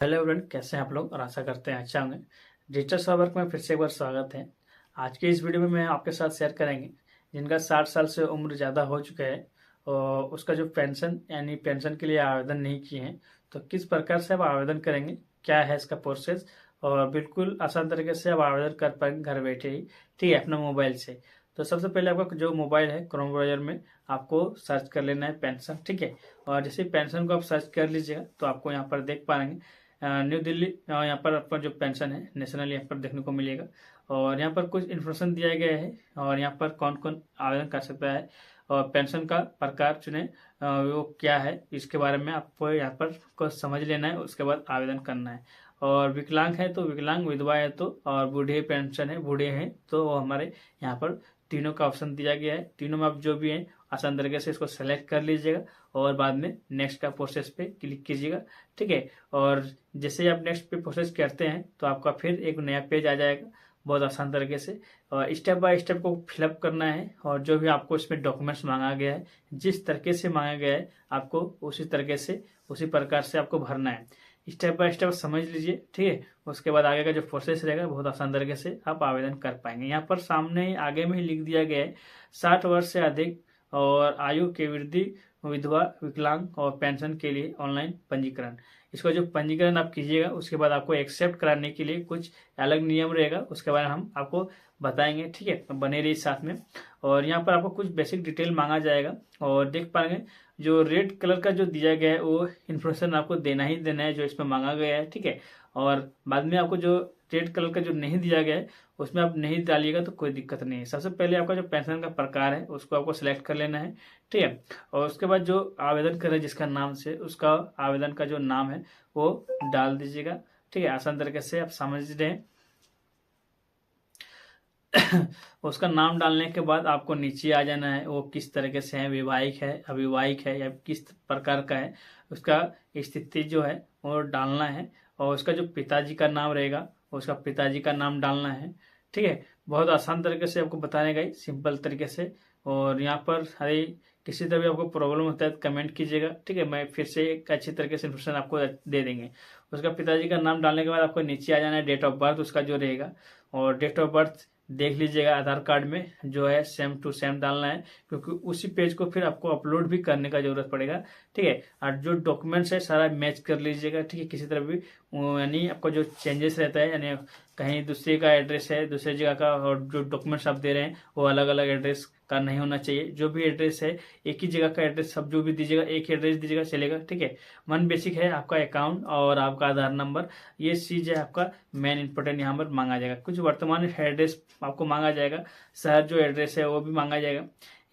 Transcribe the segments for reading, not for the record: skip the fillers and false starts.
Hello everyone, कैसे हैं आप लोग और आशा करते हैं अच्छा होंगे। डिजिटल सर्वर में फिर से एक बार स्वागत है। आज के इस वीडियो में मैं आपके साथ शेयर करेंगे जिनका 60 साल से उम्र ज़्यादा हो चुका है और उसका जो पेंशन यानी पेंशन के लिए आवेदन नहीं किए हैं, तो किस प्रकार से आप आवेदन करेंगे, क्या है इसका प्रोसेस, और बिल्कुल आसान तरीके से आप आवेदन कर पाएंगे घर बैठे ही, ठीक है, अपना मोबाइल से। तो सबसे पहले आपका जो मोबाइल है क्रोम ब्राउजर में आपको सर्च कर लेना है पेंशन, ठीक है। और जैसे पेंशन को आप सर्च कर लीजिएगा तो आपको यहाँ पर देख पाएंगे न्यू दिल्ली, यहाँ पर आपका जो पेंशन है नेशनल यहाँ पर देखने को मिलेगा। और यहाँ पर कुछ इन्फॉर्मेशन दिया गया है और यहाँ पर कौन कौन आवेदन कर सकता है और पेंशन का प्रकार चुने वो क्या है, इसके बारे में आपको यहाँ पर को समझ लेना है, उसके बाद आवेदन करना है। और विकलांग है तो विकलांग, विधवा है तो, और बूढ़े पेंशन है बूढ़े हैं तो वो हमारे यहाँ पर तीनों का ऑप्शन दिया गया है। तीनों में आप जो भी हैं आसान तरीके से इसको सेलेक्ट कर लीजिएगा और बाद में नेक्स्ट का प्रोसेस पे क्लिक कीजिएगा, ठीक है। और जैसे ही आप नेक्स्ट पे प्रोसेस करते हैं तो आपका फिर एक नया पेज आ जाएगा बहुत आसान तरीके से, और स्टेप बाय स्टेप को फिलअप करना है। और जो भी आपको इसमें डॉक्यूमेंट्स मांगा गया है, जिस तरीके से मांगा गया है आपको उसी तरीके से उसी प्रकार से आपको भरना है। स्टेप बाय स्टेप समझ लीजिए, ठीक है। उसके बाद आगे का जो प्रोसेस रहेगा बहुत आसान तरीके से आप आवेदन कर पाएंगे। यहाँ पर सामने आगे में ही लिख दिया गया है 60 वर्ष से अधिक और आयु के वृद्धि, विधवा, विकलांग और पेंशन के लिए ऑनलाइन पंजीकरण। इसका जो पंजीकरण आप कीजिएगा उसके बाद आपको एक्सेप्ट कराने के लिए कुछ अलग नियम रहेगा, उसके बारे में हम आपको बताएंगे, ठीक है। बने रहिए साथ में। और यहाँ पर आपको कुछ बेसिक डिटेल मांगा जाएगा और देख पाएंगे जो रेड कलर का जो दिया गया है वो इन्फॉर्मेशन आपको देना ही देना है जो इसमें मांगा गया है, ठीक है। और बाद में आपको जो रेड कलर का जो नहीं दिया गया है उसमें आप नहीं डालिएगा तो कोई दिक्कत नहीं है। सबसे पहले आपका जो पेंशन का प्रकार है उसको आपको सिलेक्ट कर लेना है, ठीक है। और उसके बाद जो आवेदन कर रहे हैं जिसका नाम से उसका आवेदन का जो नाम है वो डाल दीजिएगा, ठीक है। आसान तरीके से आप समझ रहे हैं। उसका नाम डालने के बाद आपको नीचे आ जाना है, वो किस तरीके से है, विवाहिक है, अविवाहिक है या किस प्रकार का है, उसका स्थिति जो है वो डालना है। और उसका जो पिताजी का नाम रहेगा उसका पिताजी का नाम डालना है, ठीक है। बहुत आसान तरीके से आपको बताने गए, सिंपल तरीके से। और यहाँ पर अरे किसी तरह भी आपको प्रॉब्लम होता है तो कमेंट कीजिएगा, ठीक है। मैं फिर से एक अच्छी तरीके से इन्फॉर्मेशन आपको दे देंगे। उसका पिताजी का नाम डालने के बाद आपको नीचे आ जाना है, डेट ऑफ बर्थ उसका जो रहेगा, और डेट ऑफ बर्थ देख लीजिएगा आधार कार्ड में जो है सेम टू सेम डालना है, क्योंकि उसी पेज को फिर आपको अपलोड भी करने का जरूरत पड़ेगा, ठीक है। और जो डॉक्यूमेंट्स है सारा मैच कर लीजिएगा, ठीक है। किसी तरह भी यानी आपको जो चेंजेस रहता है, यानी कहीं दूसरे का एड्रेस है दूसरी जगह का और जो डॉक्यूमेंट्स आप दे रहे हैं वो अलग अलग एड्रेस का नहीं होना चाहिए। जो भी एड्रेस है एक ही जगह का एड्रेस, सब जो भी दीजिएगा एक ही एड्रेस दीजिएगा चलेगा, ठीक है। वन बेसिक है आपका अकाउंट और आपका आधार नंबर, ये चीज है आपका मेन इंपोर्टेंट यहाँ पर मांगा जाएगा। कुछ वर्तमान एड्रेस आपको मांगा जाएगा, शहर जो एड्रेस है वो भी मांगा जाएगा,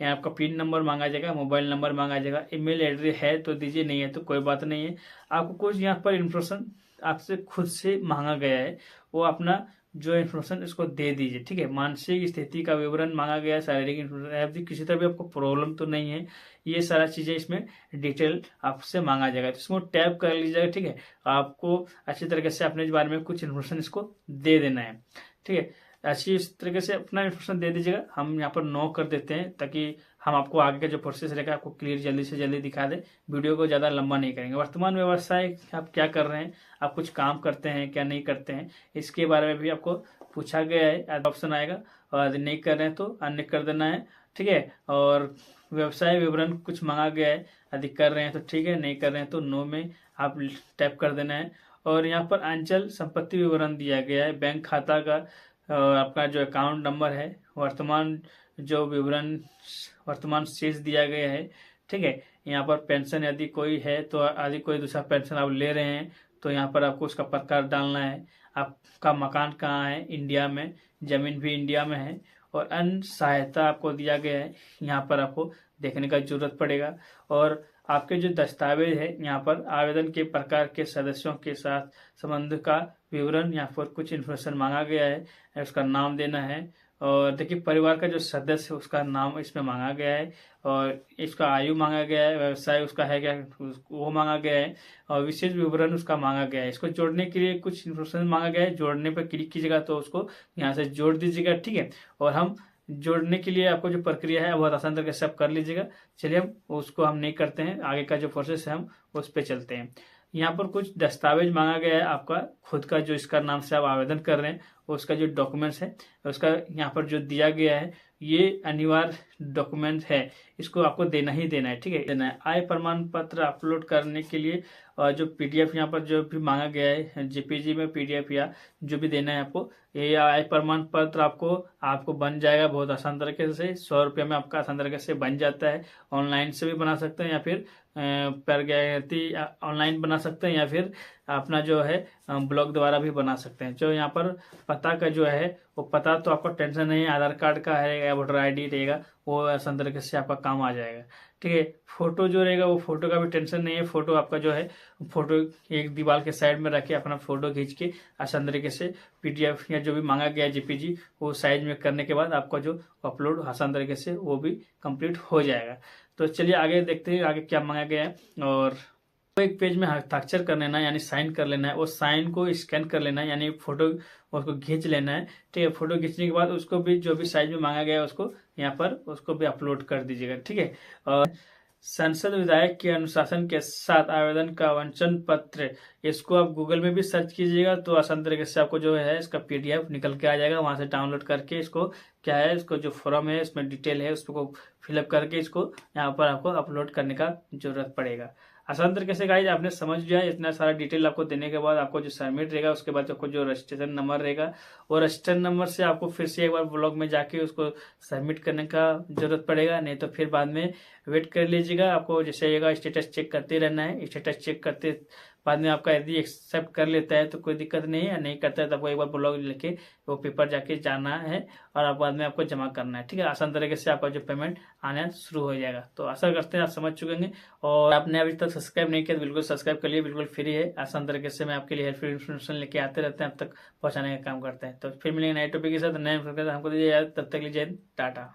यहाँ आपका पिन नंबर मांगा जाएगा, मोबाइल नंबर मांगा जाएगा, ईमेल एड्रेस है तो दीजिए, नहीं है तो कोई बात नहीं है। आपको कुछ यहाँ पर इन्फॉर्मेशन आपसे खुद से मांगा गया है, वो अपना जो इन्फॉर्मेशन इसको दे दीजिए, ठीक है। मानसिक स्थिति का विवरण मांगा गया है, शारीरिक इन्फॉर्मेशन, किसी तरह भी आपको प्रॉब्लम तो नहीं है, ये सारा चीजें इसमें डिटेल आपसे मांगा जाएगा, तो इसको टैप कर लीजिएगा, ठीक है। आपको अच्छी तरीके से अपने बारे में कुछ इन्फॉर्मेशन इसको दे देना है, ठीक है। अच्छी इस तरीके से अपना इन्फॉर्मेशन दे दीजिएगा। हम यहाँ पर नो कर देते हैं ताकि हम आपको आगे का जो प्रोसेस रहेगा आपको क्लियर जल्दी से जल्दी दिखा दे, वीडियो को ज़्यादा लंबा नहीं करेंगे। वर्तमान व्यवसाय आप क्या कर रहे हैं, आप कुछ काम करते हैं क्या नहीं करते हैं, इसके बारे में भी आपको पूछा गया है, ऑप्शन आएगा। और नहीं कर रहे हैं तो अन्य कर देना है, ठीक है। और व्यवसाय विवरण कुछ मांगा गया है, यदि कर रहे हैं तो ठीक है, नहीं कर रहे हैं तो नो में आप टैप कर देना है। और यहाँ पर अंचल संपत्ति विवरण दिया गया है, बैंक खाता का आपका जो अकाउंट नंबर है, वर्तमान जो विवरण वर्तमान शेष दिया गया है, ठीक है। यहाँ पर पेंशन यदि कोई है तो यदि कोई दूसरा पेंशन आप ले रहे हैं तो यहाँ पर आपको उसका प्रकार डालना है। आपका मकान कहाँ है, इंडिया में, जमीन भी इंडिया में है, और अन्य सहायता आपको दिया गया है, यहाँ पर आपको देखने का जरूरत पड़ेगा। और आपके जो दस्तावेज है यहाँ पर आवेदन के प्रकार के सदस्यों के साथ संबंध का विवरण, यहाँ पर कुछ इन्फॉर्मेशन मांगा गया है, उसका नाम देना है। और देखिए परिवार का जो सदस्य है उसका नाम इसमें मांगा गया है, और इसका आयु मांगा गया है, व्यवसाय उसका है क्या वो मांगा गया है, और विशेष विवरण उसका मांगा गया है। इसको जोड़ने के लिए कुछ इन्फॉर्मेशन मांगा गया है, जोड़ने पर क्लिक कीजिएगा तो उसको यहाँ से जोड़ दीजिएगा, ठीक है। और हम जोड़ने के लिए आपको जो प्रक्रिया है बहुत आसान तरीके से आप कर लीजिएगा। चलिए हम उसको हम नहीं करते हैं, आगे का जो प्रोसेस है हम उस पर चलते हैं। यहाँ पर कुछ दस्तावेज मांगा गया है आपका खुद का, जो इसका नाम से आप आवेदन कर रहे हैं उसका जो डॉक्यूमेंट्स है उसका यहाँ पर जो दिया गया है ये अनिवार्य डॉक्यूमेंट है, इसको आपको देना ही देना है, ठीक है, देना है। आय प्रमाण पत्र अपलोड करने के लिए जो पीडीएफ यहाँ पर जो भी मांगा गया है जेपीजी में पीडीएफ या जो भी देना है आपको, ये आय प्रमाण पत्र आपको बन जाएगा बहुत आसान तरीके से। 100 रुपये में आपका आसान तरीके से बन जाता है। ऑनलाइन से भी बना सकते हैं या फिर प्रगति ऑनलाइन बना सकते हैं या फिर अपना जो है ब्लॉग द्वारा भी बना सकते हैं। जो यहाँ पर पता का जो है वो पता तो आपको टेंशन नहीं है, आधार कार्ड का है या वोटर आईडी रहेगा, वो आसान तरीके से आपका काम आ जाएगा, ठीक है। फोटो जो रहेगा वो फोटो का भी टेंशन नहीं है, फोटो आपका जो है फोटो एक दीवार के साइड में रख के अपना फोटो खींच के आसान तरीके से पीडीएफ या जो भी मांगा गया जेपीजी वो साइज में करने के बाद आपका जो अपलोड आसान तरीके से वो भी कंप्लीट हो जाएगा। तो चलिए आगे देखते हैं आगे क्या मांगा गया है। और एक पेज में हस्ताक्षर कर लेना है यानी साइन कर लेना है, वो साइन को स्कैन कर लेना है यानी फोटो उसको खींच लेना है, ठीक है। फोटो खींचने के बाद उसको भी जो भी साइज में मांगा गया है उसको यहाँ पर उसको भी अपलोड कर दीजिएगा, ठीक है। और संसद विधायक के अनुशासन के साथ आवेदन का आवंटन पत्र, इसको आप गूगल में भी सर्च कीजिएगा तो आसान तरीके से आपको जो है इसका पीडीएफ निकल के आ जाएगा। वहां से डाउनलोड करके इसको क्या है इसको जो फॉर्म है इसमें डिटेल है उसको फिलअप करके इसको यहाँ पर आपको अपलोड करने का जरूरत पड़ेगा। आसान तरीके से गाइज आपने समझ लिया। इतना सारा डिटेल आपको देने के बाद आपको जो सबमिट रहेगा उसके बाद आपको जो रजिस्ट्रेशन नंबर रहेगा और रजिस्ट्रेशन नंबर से आपको फिर से एक बार ब्लॉग में जाके उसको सबमिट करने का जरूरत पड़ेगा, नहीं तो फिर बाद में वेट कर लीजिएगा। आपको जैसे आएगा स्टेटस चेक करते रहना है, स्टेटस चेक करते बाद में आपका यदि एक्सेप्ट कर लेता है तो कोई दिक्कत नहीं है, नहीं करता है तो आपको एक बार ब्लॉग लेके वो पेपर जाके जाना है और आप बाद में आपको जमा करना है, ठीक है। आसान तरीके से आपका जो पेमेंट आना शुरू हो जाएगा। तो आशा करते हैं आप समझ चुके होंगे और आपने अभी तक सब्सक्राइब नहीं किया तो बिल्कुल सब्सक्राइब कर लिए, बिल्कुल फ्री है। आसान तरीके से मैं आपके लिए हेल्पफुल इन्फॉर्मेशन लेके आते रहते हैं, अब तक पहुंचाने का काम करते हैं। तो फिर मिलेंगे नए टॉपिक के साथ, नए हमको दीजिए, तब तक लीजिए टाटा।